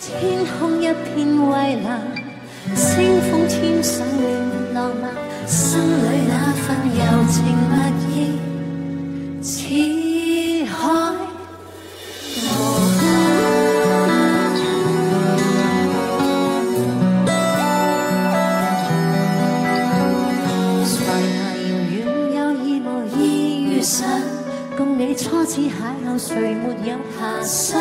天空一片蔚藍，清風添上了浪漫，心裏那份柔情蜜意，似海無在那遙遠有意無意遇上，共你初次邂逅，誰沒有遐想？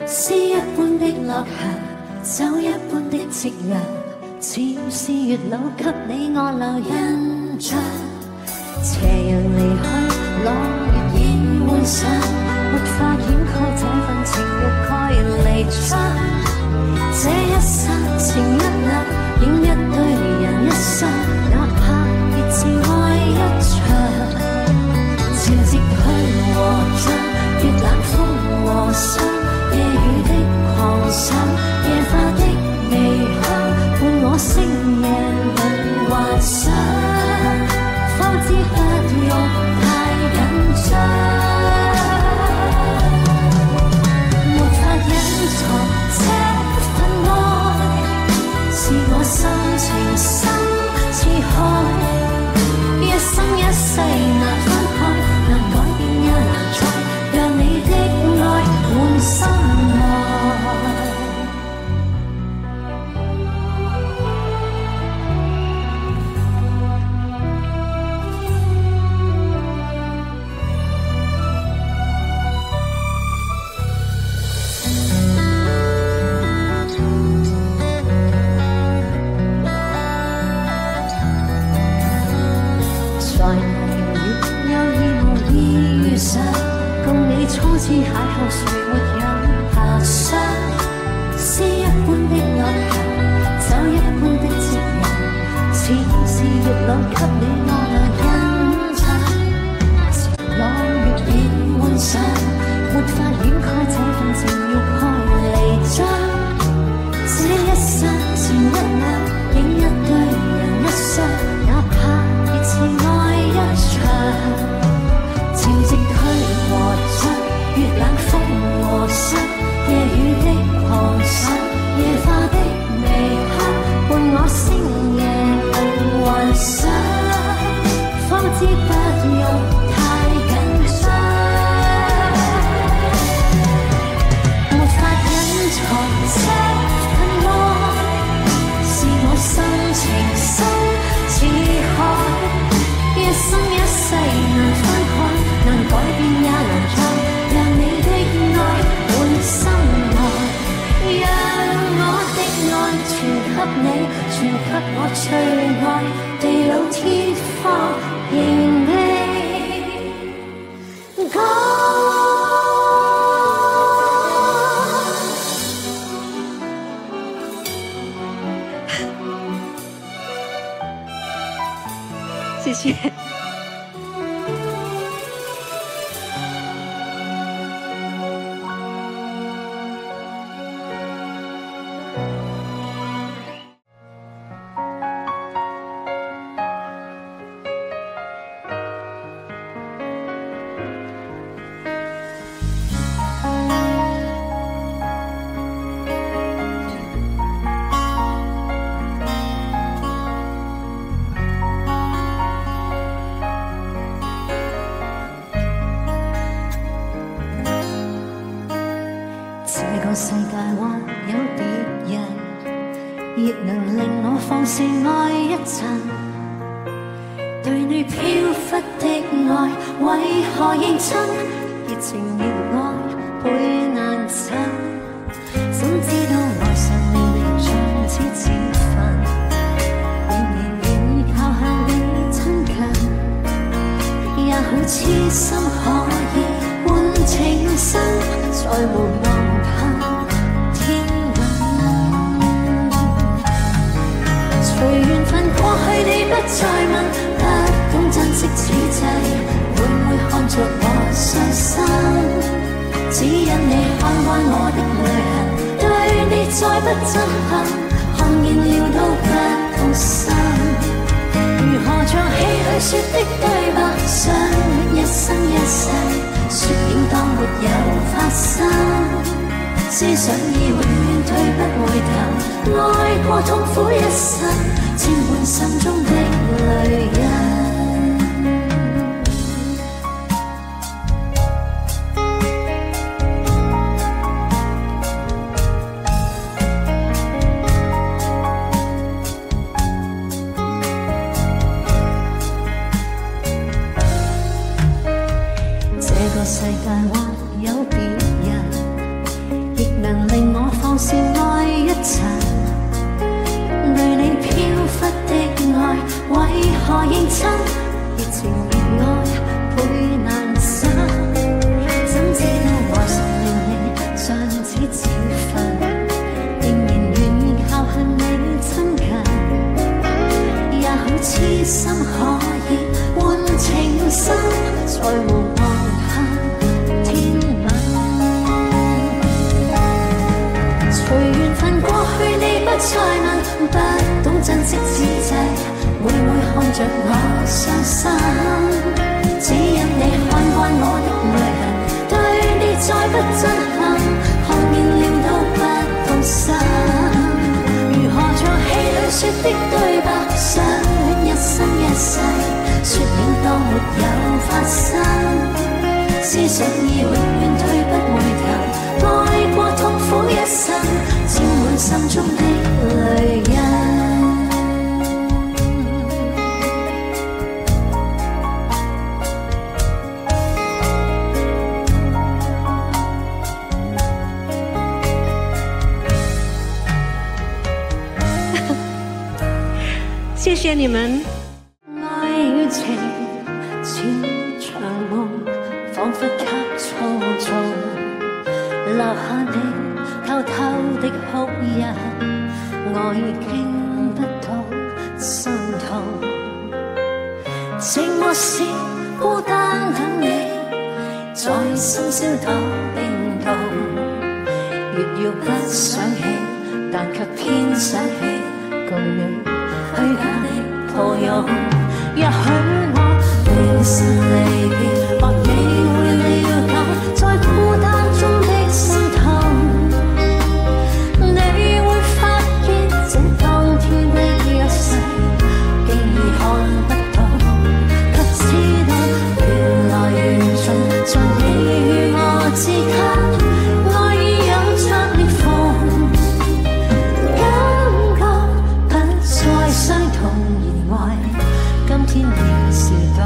詩一般的落霞，酒一般的夕陽，似是月老給你我留印象。斜陽離去，朗月已換上，沒法掩蓋這份情欲蓋彌彰。這一生情一縷，影一對人一雙，哪怕熱熾愛一場。潮汐去和漲，月冷風和霜，夜雨的狂想，夜花的微香，伴我星夜裏幻想。方知不用太緊張，沒法隱藏這份愛，是我心情深似海，一生一世難分開，難改變也難再讓你的愛換心愛。在那遙遠有意無意遇上，共你初次邂逅，誰沒有遐想？詩一般的落霞，酒一般的夕陽，似是月老給你我留印象。朗月已換上，沒法掩蓋這份情欲蓋彌彰。這一生情一縷，影一對人一雙，哪怕熱熾愛一場。潮汐去和漲，月冷風和霜，夜雨的狂想，夜花的微香，伴我星夜裏幻想。方知不用太緊張，沒法隱藏這份愛，是我心情深似海，一生一世難分開，難改變也難再讓你的愛換心愛。讓我的愛傳給你，傳給我最愛，地老天荒仍未改。謝謝。這個世界或有別人，亦能令我放肆愛一陣。對你飄忽的愛，為何認真？熱情熱愛倍難枕。怎知道愛上了你，像似自焚。仍然願意靠向你親近，也許痴心可以換情深，再無望天隨緣分過去，你不再問，不懂珍惜此際，會唔會看着我傷心？只因你看慣我的淚痕，對你再不憎恨，看見了都不痛心。如何像戲裏說的對白，相戀一生一世，說應當沒有發生，思想已永退不回頭，愛過痛苦一生，沾滿心中的淚印。世界或有別人，亦能令我放肆愛一層。對你飄忽的愛，為何認真？熱情熱愛倍難捨，怎知道愛上令你像此自焚，仍然願意靠近你親近，也許痴心可以換情深，再無再問，不懂珍惜之際，每每看着我傷心，只因你看慣我的淚痕，對你再不震撼，看見了都不動心。如何像戲裏說的對白，相戀一生一世，說了當沒有發生，事實已永遠退不回頭，愛過痛苦一生，沾滿心中的淚印。謝謝你們。愛情似場夢，彷彿給操縱，留下你偷偷的哭泣，我已經不到心痛。寂寞是孤單等你，在深宵躲冰凍，越要不想起，但卻偏想起，共你虛假的抱擁。也許我離神離別，或你會了解，在孤單中的心痛。你會發現這當天的一世，竟已看不到，卻知道緣來緣盡，在你與我之間，愛已有着裂縫，感覺不再相同，而愛今天已是凍。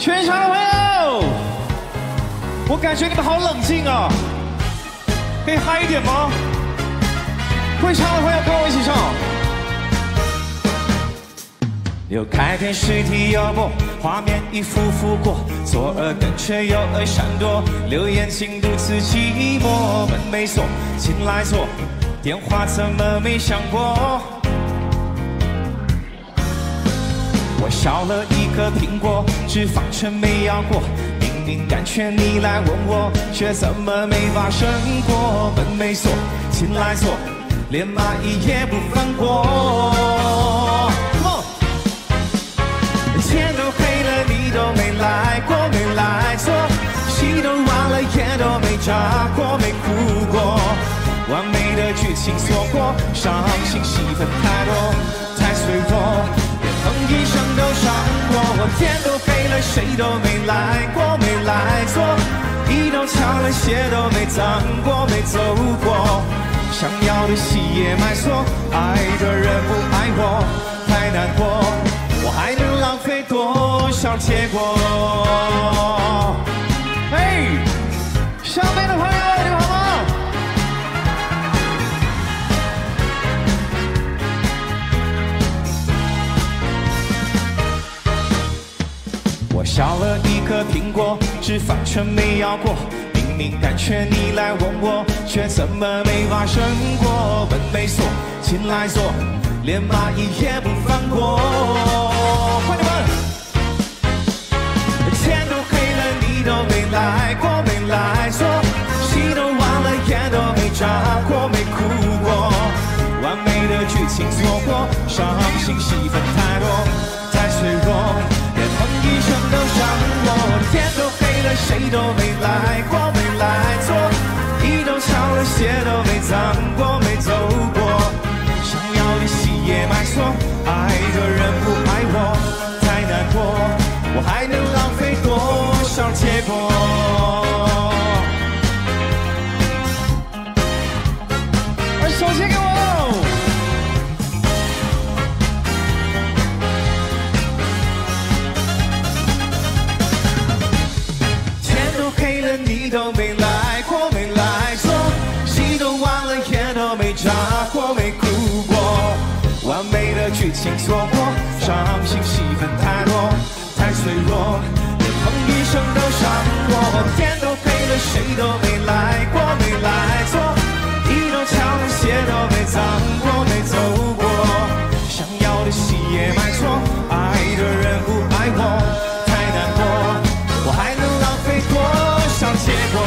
全场的朋友，我感觉你们好冷静啊，可以嗨一点吗？会唱的朋友跟我一起唱。有开电视题幽默，画面一幅幅过，左耳跟却右耳闪躲，留言竟如此寂寞。门没锁，进来坐，电话怎么没响过？我削了一颗苹果，脂肪却没咬过。明明感觉你来问我，却怎么没发生过？门没锁，进来坐，连蚂蚁也不放过。天都黑了，你都没来过，没来坐。戏都完了，眼都没眨过，没哭过。完美的剧情错过，伤心戏份太多，太脆弱，连哼一声都伤过。天都黑了，谁都没来过，没来坐。衣都翘了，鞋都没脏过，没走过。想要的戏也买错，爱的人不爱我，太难过。我还能浪费多少结果？嘿，上面的朋友，你们好吗？我削了一颗苹果，脂肪却没咬过。明明感觉你来问我，却怎么没发生过？门没锁，进来坐，连蚂蚁也不放过。快点们！天都黑了，你都没来过，没来坐。戏都完了，眼都没眨过，没哭过。完美的剧情错过，伤心戏份太多，太脆弱，连哼一声都伤我。天都黑了，谁都没来过，没来坐。衣都翘了，鞋都没脏过，没走过。想要的戏也买错，爱的人不爱我，太难过。我还能浪费多少结果？把手机给我。天都黑了，你都没来过，没来坐。戏都完了，眼都没眨过，没哭过。完美的剧情错过，伤心戏份太多，太脆弱，连哼一声都伤我。天都黑了，谁都没来过，没来坐。衣都翘了，鞋都没脏过，没走过。想要的戏也买错，爱的人不爱我，太难过。我还能浪费多少结果？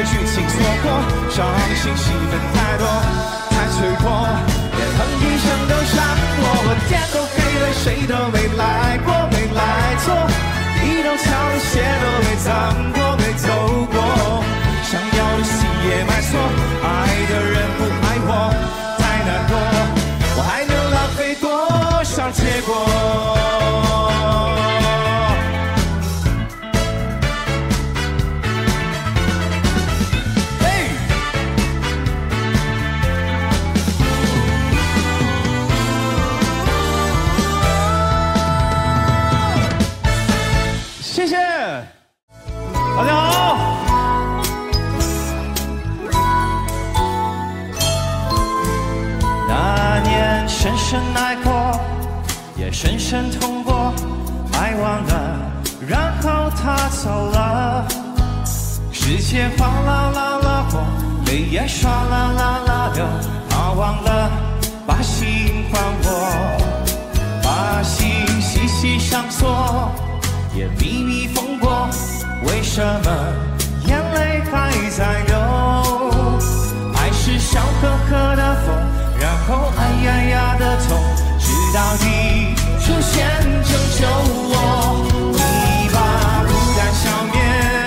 剧情错过，伤心戏份太多，太脆弱，连哼一声都伤我。天都黑了，谁都没来过，没来坐。衣都翘了，鞋都没脏过，没走过。想要的戏也买错，爱的人不爱我，太难过。我还能浪费多少结果？谢谢，大家好。那年深深爱过，也深深痛过，爱忘了，然后他走了。时间哗啦啦啦过，泪也唰啦啦啦流，他忘了把心还我，把心细细上锁。也密密缝过，为什么眼泪还在流？爱是笑呵呵的风，然后哎呀呀的痛，直到你出现拯救我。你把孤单消灭，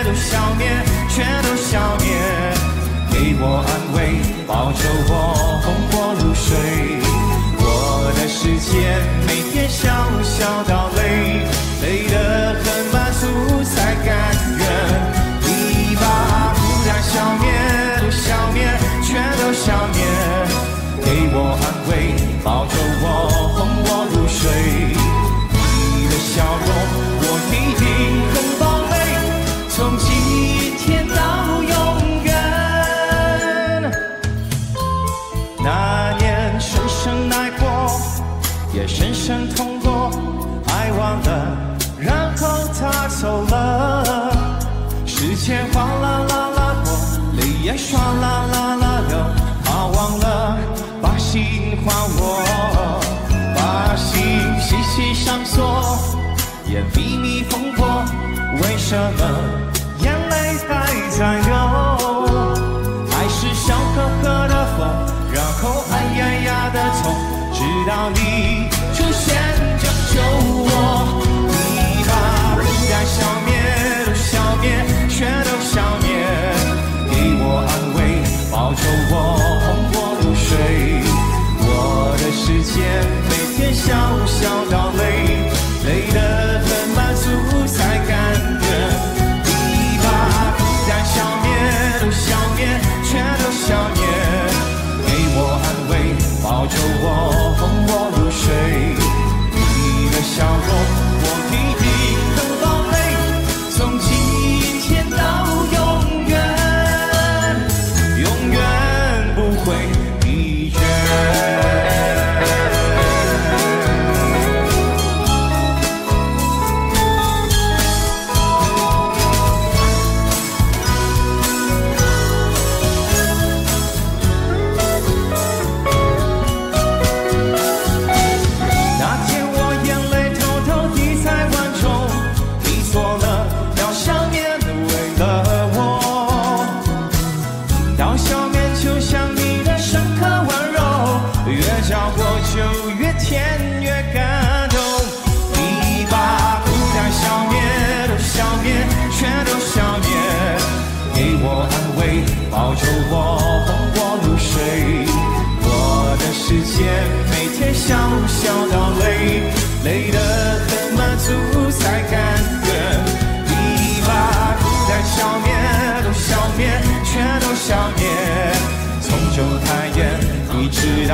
都消灭，全都消灭，给我安慰，抱着我，哄我入睡。我的世界每天笑笑到累，累得很满足才甘愿。你把孤单时间哗啦啦啦过，泪也唰啦啦啦流，怕忘了把心还我，把心细细上锁，也秘密风波，为什么眼泪还在流？爱是像呵呵的风，然后哎呀呀的痛，直到你出现拯救我。你把孤单消灭，都消灭，却都消灭，给我安慰，抱着我，哄我入睡。我的世界每天笑笑到累，累得很满足才甘愿。你把孤单消灭，都消灭，却都消灭，给我安慰，抱着我，哄我入睡。你的笑容，我一定很劳累，从今天到永远，永远不会疲倦。抱着我，哄我入睡。我的世界每天笑笑到累，累得很满足才甘愿。你把孤单消灭，都消灭，却都消灭，从九太远一直到